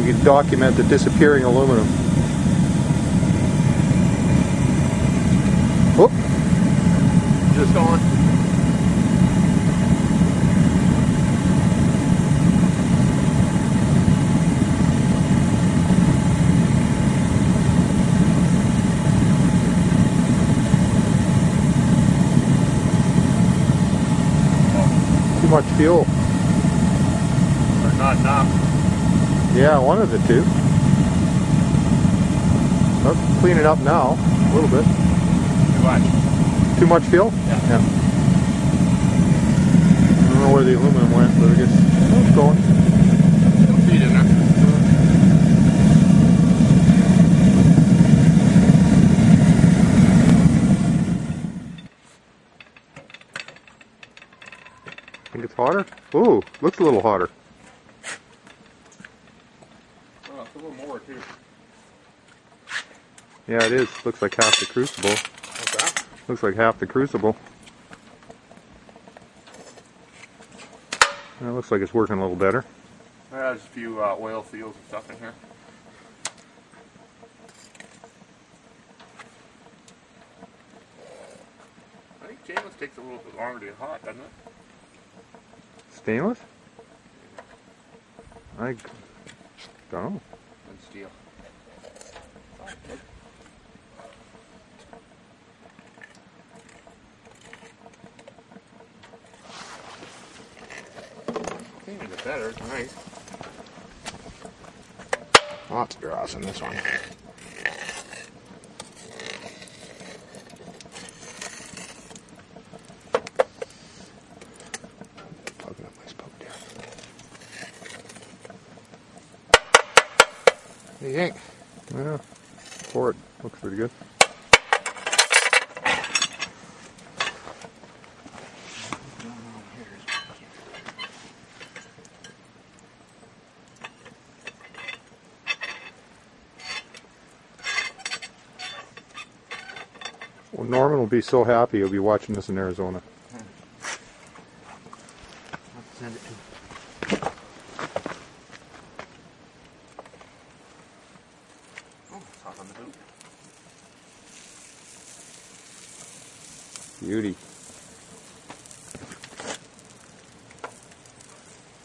we can document the disappearing aluminum. Whoop! Just going. Too much fuel. Or not enough. Yeah, one of the two. Oh, clean it up now, a little bit. Too much. Too much fuel? Yeah. I don't know where the aluminum went, but I guess it's going. Still feed in there. Think it's hotter? Ooh, looks a little hotter. Oh, it's a little more too. Yeah, it is. Looks like half the crucible. What's that? Looks like half the crucible. It looks like it's working a little better. There's a few oil seals and stuff in here. I think stainless takes a little bit longer to get hot, doesn't it? Stainless? I don't know. Than steel. I think it's better. It's nice. Lots of grass in this one. Plugging up my spoke there. What do you think? Yeah, pour it. Looks pretty good. Well, Norman will be so happy he'll be watching this in Arizona. Let's send it to. Oh, it's hot on the boot. Beauty.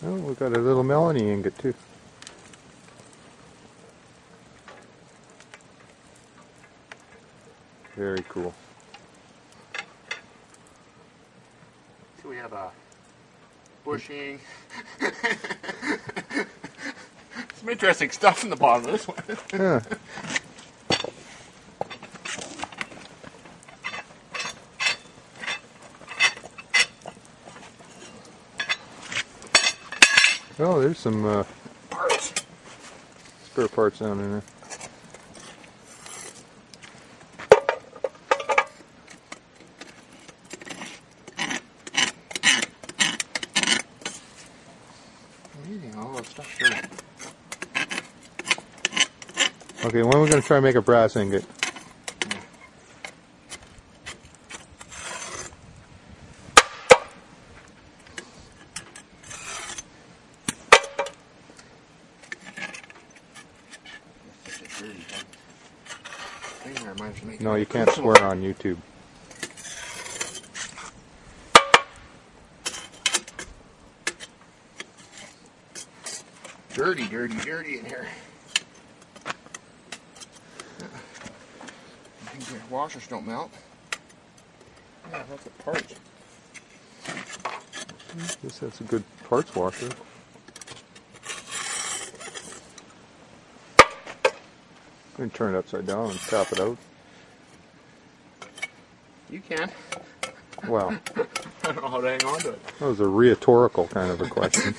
Oh, we've got a little Melanie ingot too. Very cool. So we have a bushing. Some interesting stuff in the bottom of this one. Yeah. Oh, there's some Parts. spare parts down in there. All that stuff here. Okay, when are we going to try and make a brass ingot? No, you can't swear on YouTube. Dirty, dirty, dirty in here. I think the washers don't melt. Yeah, that's a part. I guess that's a good parts washer. I'm going to turn it upside down and tap it out. You can. Well, I don't know how to hang on to it. that was a rhetorical kind of a question.